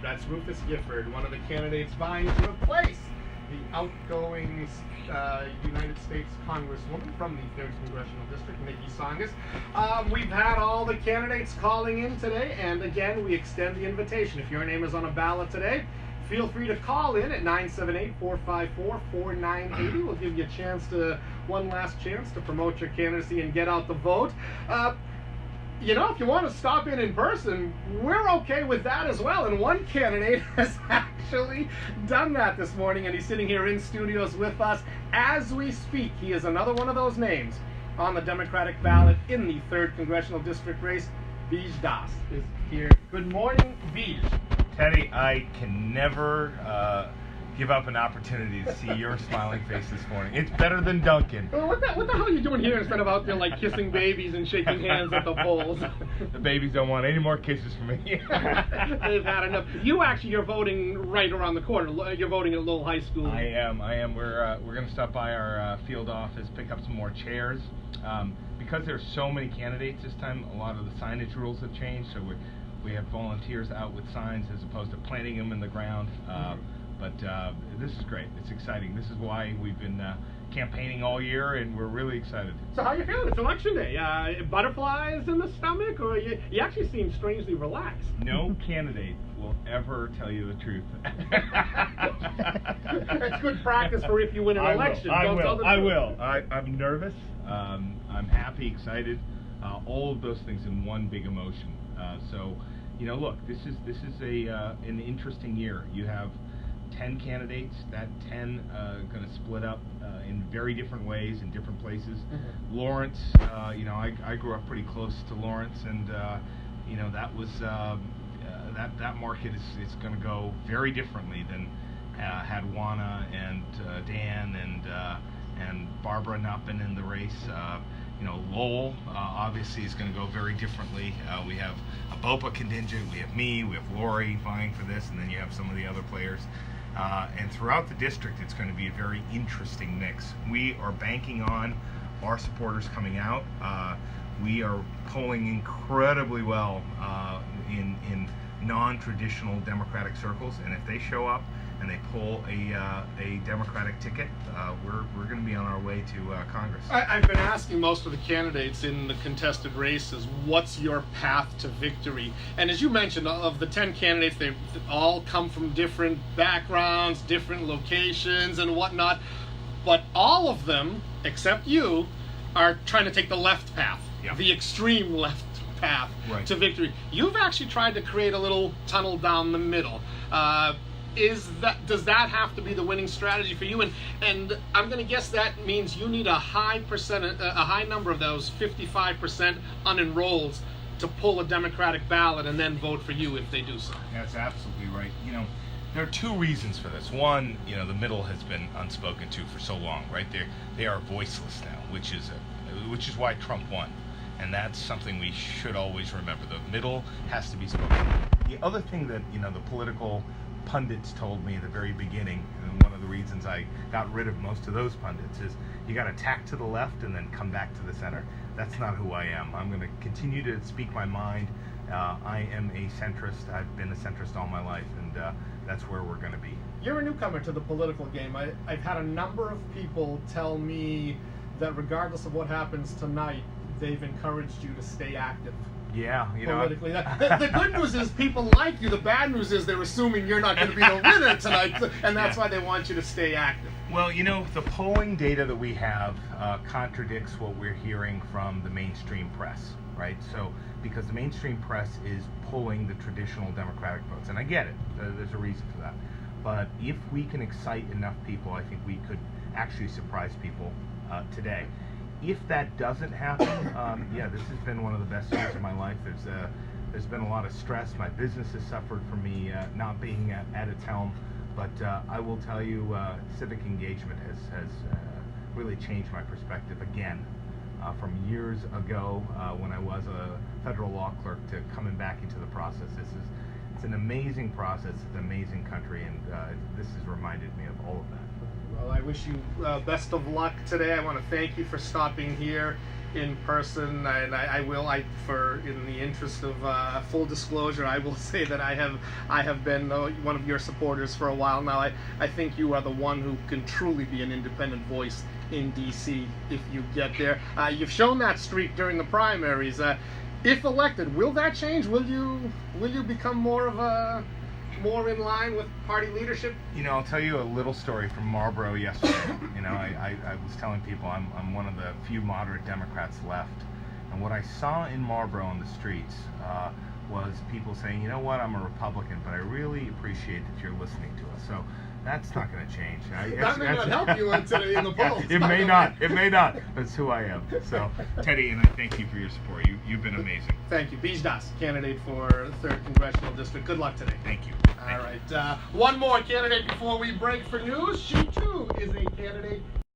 That's Rufus Gifford, one of the candidates vying to replace the outgoing United States Congresswoman from the 3rd Congressional District, Nikki Tsongas. We've had all the candidates calling in today, and again, we extend the invitation. If your name is on a ballot today, feel free to call in at 978-454-4980. We'll give you one last chance to promote your candidacy and get out the vote. If you want to stop in person, we're okay with that as well. And one candidate has actually done that this morning, and he's sitting here in studios with us as we speak. He is another one of those names on the Democratic ballot in the 3rd Congressional District race. Bij Das is here. Good morning, Bij. Teddy, I can never give up an opportunity to see your smiling face this morning. It's better than Duncan. Well, what the hell are you doing here instead of out there like kissing babies and shaking hands at the polls? The babies don't want any more kisses from me. They've had enough. You're voting right around the corner. You're voting at Lowell High School. I am. We're going to stop by our field office, pick up some more chairs. Because there's so many candidates this time, a lot of the signage rules have changed, so we have volunteers out with signs as opposed to planting them in the ground. But this is great. It's exciting. This is why we've been campaigning all year, and we're really excited. So how you feeling? It's election day. Butterflies in the stomach, or you actually seem strangely relaxed? No candidate will ever tell you the truth. It's good practice for if you win an election. I will. I'm nervous. I'm happy, excited. All of those things in one big emotion. Look, this is an interesting year. You have 10 candidates. That 10 going to split up in very different ways in different places. Mm-hmm. Lawrence, I grew up pretty close to Lawrence, and that was that market is going to go very differently than had Juana and Dan and Barbara not been in the race. Lowell obviously is going to go very differently. We have a BOPA contingent, we have me, we have Lori vying for this, and then you have some of the other players. And throughout the district, it's going to be a very interesting mix. We are banking on our supporters coming out. We are polling incredibly well in non-traditional Democratic circles, and if they show up and they pull a Democratic ticket, we're going to be on our way to Congress. I've been asking most of the candidates in the contested races, what's your path to victory? And as you mentioned, of the 10 candidates, they've all come from different backgrounds, different locations and whatnot, but all of them, except you, are trying to take the left path, the extreme left path to victory. You've actually tried to create a little tunnel down the middle. Does that have to be the winning strategy for you? And I'm going to guess that means you need a high number of those 55% unenrolled to pull a Democratic ballot and then vote for you if they do so. That's absolutely right. There are two reasons for this. One, the middle has been unspoken to for so long, right? They are voiceless now, which is why Trump won. And that's something we should always remember. The middle has to be spoken. The other thing that, the political pundits told me at the very beginning, and one of the reasons I got rid of most of those pundits, is you got to tack to the left and then come back to the center. That's not who I am. I'm going to continue to speak my mind. I am a centrist. I've been a centrist all my life, and that's where we're going to be. You're a newcomer to the political game. I've had a number of people tell me that regardless of what happens tonight, they've encouraged you to stay active. Yeah, politically. The good news is people like you. The bad news is they're assuming you're not going to be the winner tonight, and that's why they want you to stay active. Well, the polling data that we have contradicts what we're hearing from the mainstream press, right? So, because the mainstream press is pulling the traditional Democratic votes, and I get it. There's a reason for that. But if we can excite enough people, I think we could actually surprise people today. If that doesn't happen, this has been one of the best years of my life. There's been a lot of stress. My business has suffered from me not being at its helm. But I will tell you, civic engagement has really changed my perspective again. From years ago when I was a federal law clerk to coming back into the process. It's an amazing process. It's an amazing country, and this has reminded me of all of that. Well, I wish you best of luck today. I want to thank you for stopping here in person, and in the interest of full disclosure, I will say that I have been one of your supporters for a while now. I think you are the one who can truly be an independent voice in DC if you get there. You've shown that streak during the primaries. If elected, will that change? Will you become more in line with party leadership? I'll tell you a little story from Marlboro yesterday. I was telling people I'm one of the few moderate Democrats left, and what I saw in Marlboro on the streets was people saying, you know what, I'm a Republican, but I really appreciate that you're listening to us. So that's not going to change. That may not help you in the polls. It may not. It may not. That's who I am. So, Teddy, and I thank you for your support. You've been amazing. Thank you. Bij Das, candidate for 3rd Congressional District. Good luck today. Thank you. All right. One more candidate before we break for news. She, too, is a candidate